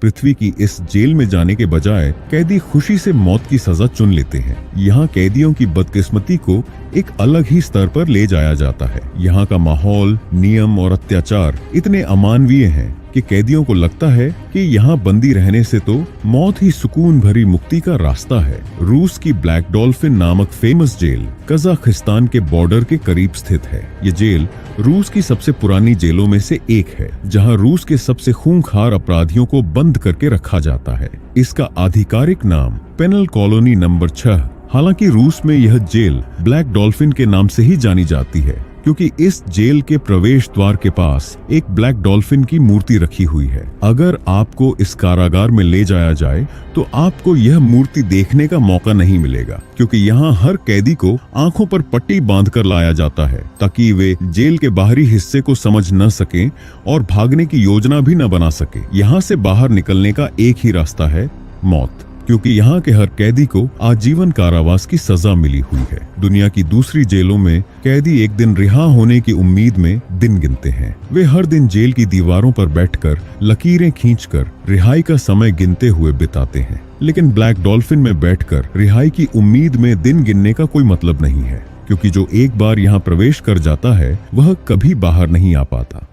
पृथ्वी की इस जेल में जाने के बजाय कैदी खुशी से मौत की सजा चुन लेते हैं। यहाँ कैदियों की बदकिस्मती को एक अलग ही स्तर पर ले जाया जाता है। यहाँ का माहौल, नियम और अत्याचार इतने अमानवीय हैं कि कैदियों को लगता है कि यहाँ बंदी रहने से तो मौत ही सुकून भरी मुक्ति का रास्ता है। रूस की ब्लैक डॉल्फिन नामक फेमस जेल कजाकिस्तान के बॉर्डर के करीब स्थित है। ये जेल रूस की सबसे पुरानी जेलों में से एक है, जहाँ रूस के सबसे खूंखार अपराधियों को बंद करके रखा जाता है। इसका आधिकारिक नाम पेनल कॉलोनी नंबर 6। हालांकि रूस में यह जेल ब्लैक डॉल्फिन के नाम से ही जानी जाती है, क्योंकि इस जेल के प्रवेश द्वार के पास एक ब्लैक डॉल्फिन की मूर्ति रखी हुई है। अगर आपको इस कारागार में ले जाया जाए तो आपको यह मूर्ति देखने का मौका नहीं मिलेगा, क्योंकि यहाँ हर कैदी को आंखों पर पट्टी बांधकर लाया जाता है ताकि वे जेल के बाहरी हिस्से को समझ न सकें और भागने की योजना भी न बना सके। यहाँ से बाहर निकलने का एक ही रास्ता है, मौत, क्योंकि यहाँ के हर कैदी को आजीवन कारावास की सजा मिली हुई है। दुनिया की दूसरी जेलों में कैदी एक दिन रिहा होने की उम्मीद में दिन गिनते हैं। वे हर दिन जेल की दीवारों पर बैठकर लकीरें खींचकर रिहाई का समय गिनते हुए बिताते हैं। लेकिन ब्लैक डॉल्फिन में बैठकर रिहाई की उम्मीद में दिन गिनने का कोई मतलब नहीं है, क्योंकि जो एक बार यहाँ प्रवेश कर जाता है वह कभी बाहर नहीं आ पाता।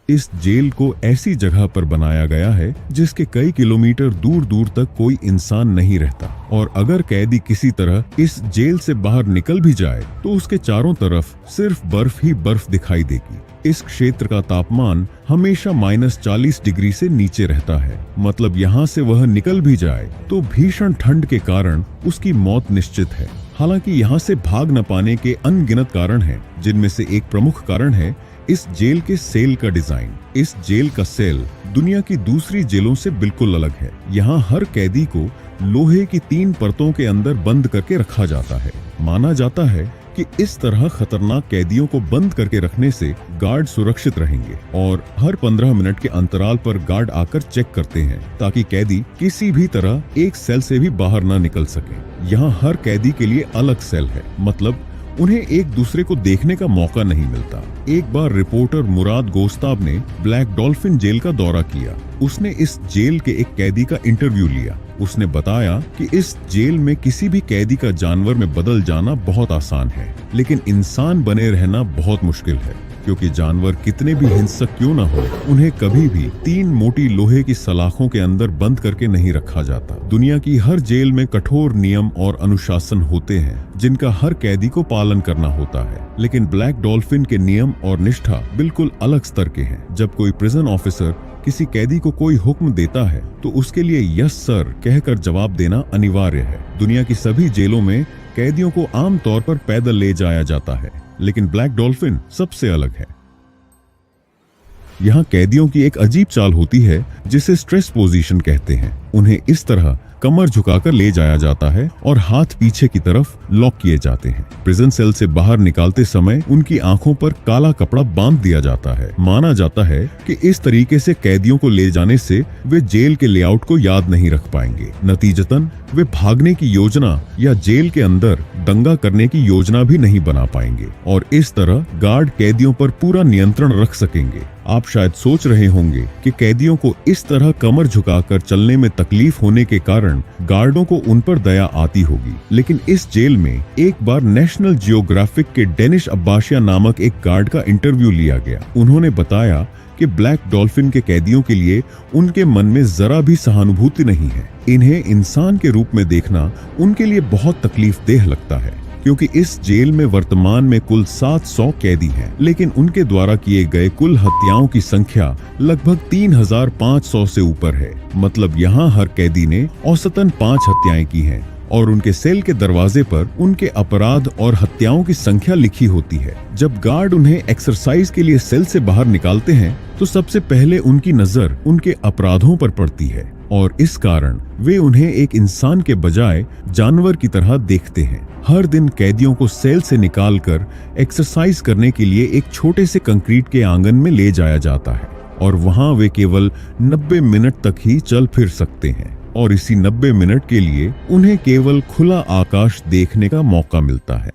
इस जेल को ऐसी जगह पर बनाया गया है जिसके कई किलोमीटर दूर दूर तक कोई इंसान नहीं रहता, और अगर कैदी किसी तरह इस जेल से बाहर निकल भी जाए तो उसके चारों तरफ सिर्फ बर्फ ही बर्फ दिखाई देगी। इस क्षेत्र का तापमान हमेशा -40 डिग्री से नीचे रहता है। मतलब यहाँ से वह निकल भी जाए तो भीषण ठंड के कारण उसकी मौत निश्चित है। हालांकि यहाँ से भाग न पाने के अनगिनत कारण हैं, जिनमें से एक प्रमुख कारण है इस जेल के सेल का डिजाइन। इस जेल का सेल दुनिया की दूसरी जेलों से बिल्कुल अलग है। यहाँ हर कैदी को लोहे की 3 परतों के अंदर बंद करके रखा जाता है। माना जाता है कि इस तरह खतरनाक कैदियों को बंद करके रखने से गार्ड सुरक्षित रहेंगे, और हर 15 मिनट के अंतराल पर गार्ड आकर चेक करते हैं ताकि कैदी किसी भी तरह एक सेल से भी बाहर न निकल सके। यहाँ हर कैदी के लिए अलग सेल है, मतलब उन्हें एक दूसरे को देखने का मौका नहीं मिलता। एक बार रिपोर्टर मुराद गोस्ताब ने ब्लैक डॉल्फिन जेल का दौरा किया। उसने इस जेल के एक कैदी का इंटरव्यू लिया। उसने बताया कि इस जेल में किसी भी कैदी का जानवर में बदल जाना बहुत आसान है, लेकिन इंसान बने रहना बहुत मुश्किल है, क्योंकि जानवर कितने भी हिंसक क्यों ना हो, उन्हें कभी भी 3 मोटी लोहे की सलाखों के अंदर बंद करके नहीं रखा जाता। दुनिया की हर जेल में कठोर नियम और अनुशासन होते हैं जिनका हर कैदी को पालन करना होता है, लेकिन ब्लैक डॉल्फिन के नियम और निष्ठा बिल्कुल अलग स्तर के हैं। जब कोई प्रिजन ऑफिसर किसी कैदी को कोई हुक्म देता है तो उसके लिए यस सर कहकर जवाब देना अनिवार्य है। दुनिया की सभी जेलों में कैदियों को आमतौर पर पैदल ले जाया जाता है, लेकिन ब्लैक डॉल्फिन सबसे अलग है। यहाँ कैदियों की एक अजीब चाल होती है जिसे स्ट्रेस पोजीशन कहते हैं। उन्हें इस तरह कमर झुकाकर ले जाया जाता है और हाथ पीछे की तरफ लॉक किए जाते हैं। प्रिजन सेल से बाहर निकालते समय उनकी आंखों पर काला कपड़ा बांध दिया जाता है। माना जाता है कि इस तरीके से कैदियों को ले जाने से वे जेल के लेआउट को याद नहीं रख पाएंगे। नतीजतन वे भागने की योजना या जेल के अंदर दंगा करने की योजना भी नहीं बना पाएंगे, और इस तरह गार्ड कैदियों पर पूरा नियंत्रण रख सकेंगे। आप शायद सोच रहे होंगे कि कैदियों को इस तरह कमर झुकाकर चलने में तकलीफ होने के कारण गार्डों को उन पर दया आती होगी, लेकिन इस जेल में एक बार नेशनल जियोग्राफिक के डेनिश अब्बासिया नामक एक गार्ड का इंटरव्यू लिया गया। उन्होंने बताया कि ब्लैक डॉल्फिन के कैदियों के लिए उनके मन में जरा भी सहानुभूति नहीं है। इन्हें इंसान के रूप में देखना उनके लिए बहुत तकलीफदेह लगता है, क्योंकि इस जेल में वर्तमान में कुल 700 कैदी हैं, लेकिन उनके द्वारा किए गए कुल हत्याओं की संख्या लगभग 3500 से ऊपर है। मतलब यहाँ हर कैदी ने औसतन 5 हत्याएं की हैं, और उनके सेल के दरवाजे पर उनके अपराध और हत्याओं की संख्या लिखी होती है। जब गार्ड उन्हें एक्सरसाइज के लिए सेल से बाहर निकालते हैं तो सबसे पहले उनकी नजर उनके अपराधों पर पड़ती है, और इस कारण वे उन्हें एक इंसान के बजाय जानवर की तरह देखते हैं। हर दिन कैदियों को सेल से निकालकर एक्सरसाइज करने के लिए एक छोटे से कंक्रीट के आंगन में ले जाया जाता है, और वहां वे केवल 90 मिनट तक ही चल फिर सकते हैं, और इसी 90 मिनट के लिए उन्हें केवल खुला आकाश देखने का मौका मिलता है।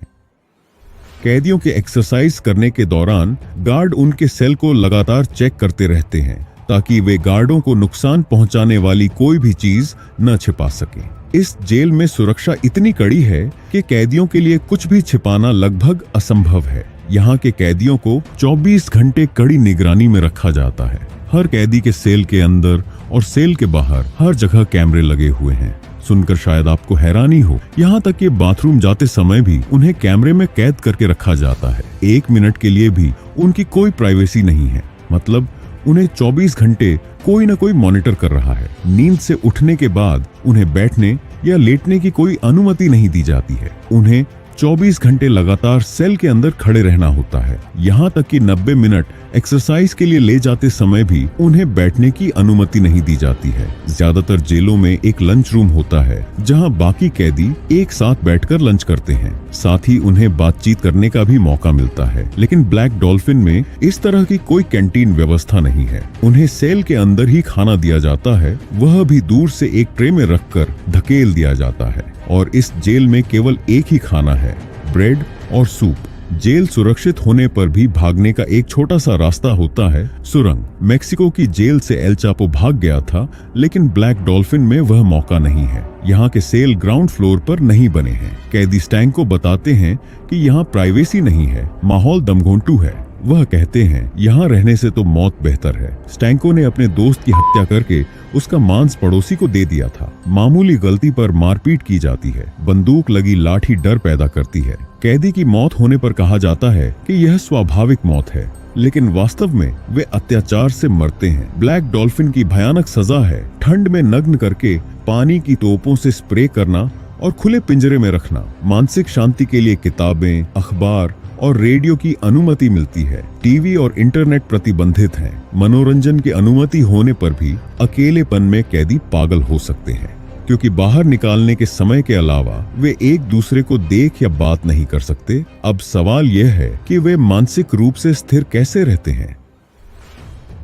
कैदियों के एक्सरसाइज करने के दौरान गार्ड उनके सेल को लगातार चेक करते रहते हैं ताकि वे गार्डों को नुकसान पहुंचाने वाली कोई भी चीज न छिपा सके। इस जेल में सुरक्षा इतनी कड़ी है कि कैदियों के लिए कुछ भी छिपाना लगभग असंभव है। यहाँ के कैदियों को 24 घंटे कड़ी निगरानी में रखा जाता है। हर कैदी के सेल के अंदर और सेल के बाहर हर जगह कैमरे लगे हुए हैं। सुनकर शायद आपको हैरानी हो, यहाँ तक कि बाथरूम जाते समय भी उन्हें कैमरे में कैद करके रखा जाता है। 1 मिनट के लिए भी उनकी कोई प्राइवेसी नहीं है। मतलब उन्हें 24 घंटे कोई न कोई मॉनिटर कर रहा है। नींद से उठने के बाद उन्हें बैठने या लेटने की कोई अनुमति नहीं दी जाती है। उन्हें 24 घंटे लगातार सेल के अंदर खड़े रहना होता है। यहाँ तक कि 90 मिनट एक्सरसाइज के लिए ले जाते समय भी उन्हें बैठने की अनुमति नहीं दी जाती है। ज्यादातर जेलों में एक लंच रूम होता है जहाँ बाकी कैदी एक साथ बैठकर लंच करते हैं। साथ ही उन्हें बातचीत करने का भी मौका मिलता है। लेकिन ब्लैक डॉल्फिन में इस तरह की कोई कैंटीन व्यवस्था नहीं है। उन्हें सेल के अंदर ही खाना दिया जाता है, वह भी दूर से एक ट्रे में रखकर धकेल दिया जाता है। और इस जेल में केवल एक ही खाना है, ब्रेड और सूप। जेल सुरक्षित होने पर भी भागने का एक छोटा सा रास्ता होता है, सुरंग। मेक्सिको की जेल से एल चापो भाग गया था, लेकिन ब्लैक डॉल्फिन में वह मौका नहीं है। यहाँ के सेल ग्राउंड फ्लोर पर नहीं बने हैं। कैदी स्टैंको बताते हैं कि यहाँ प्राइवेसी नहीं है, माहौल दमघोंटू है। वह कहते हैं यहाँ रहने से तो मौत बेहतर है। स्टैंको ने अपने दोस्त की हत्या करके उसका मांस पड़ोसी को दे दिया था। मामूली गलती पर मारपीट की जाती है। बंदूक लगी लाठी डर पैदा करती है। कैदी की मौत होने पर कहा जाता है कि यह स्वाभाविक मौत है, लेकिन वास्तव में वे अत्याचार से मरते हैं। ब्लैक डॉल्फिन की भयानक सजा है ठंड में नग्न करके पानी की तोपों से स्प्रे करना और खुले पिंजरे में रखना। मानसिक शांति के लिए किताबें, अखबार और रेडियो की अनुमति मिलती है। टीवी और इंटरनेट प्रतिबंधित हैं। मनोरंजन की अनुमति होने पर भी अकेलेपन में कैदी पागल हो सकते हैं, क्योंकि बाहर निकालने के समय के अलावा वे एक दूसरे को देख या बात नहीं कर सकते। अब सवाल यह है कि वे मानसिक रूप से स्थिर कैसे रहते हैं।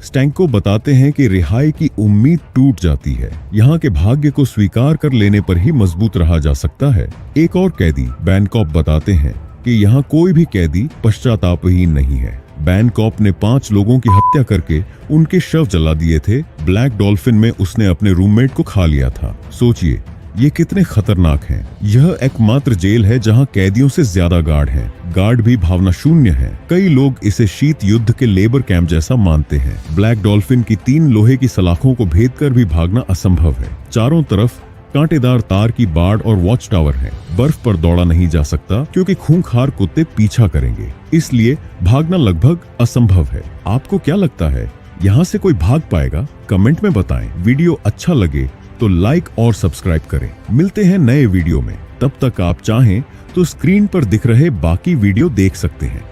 स्टैंको बताते हैं कि रिहाई की उम्मीद टूट जाती है। यहाँ के भाग्य को स्वीकार कर लेने पर ही मजबूत रहा जा सकता है। एक और कैदी बैनकॉप बताते हैं कि यहाँ कोई भी कैदी पश्चातापहीन नहीं है। बैनकॉप ने 5 लोगों की हत्या करके उनके शव जला दिए थे। ब्लैक डॉल्फिन में उसने अपने रूममेट को खा लिया था। सोचिए ये कितने खतरनाक हैं। यह एकमात्र जेल है जहां कैदियों से ज्यादा गार्ड हैं। गार्ड भी भावना शून्य हैं। कई लोग इसे शीत युद्ध के लेबर कैंप जैसा मानते हैं। ब्लैक डॉल्फिन की 3 लोहे की सलाखों को भेदकर भी भागना असंभव है। चारों तरफ कांटेदार तार की बाड़ और वॉच टावर है। बर्फ पर दौड़ा नहीं जा सकता क्योंकि खूंखार कुत्ते पीछा करेंगे, इसलिए भागना लगभग असंभव है। आपको क्या लगता है, यहाँ से कोई भाग पाएगा? कमेंट में बताएं। वीडियो अच्छा लगे तो लाइक और सब्सक्राइब करें। मिलते हैं नए वीडियो में। तब तक आप चाहें तो स्क्रीन पर दिख रहे बाकी वीडियो देख सकते हैं।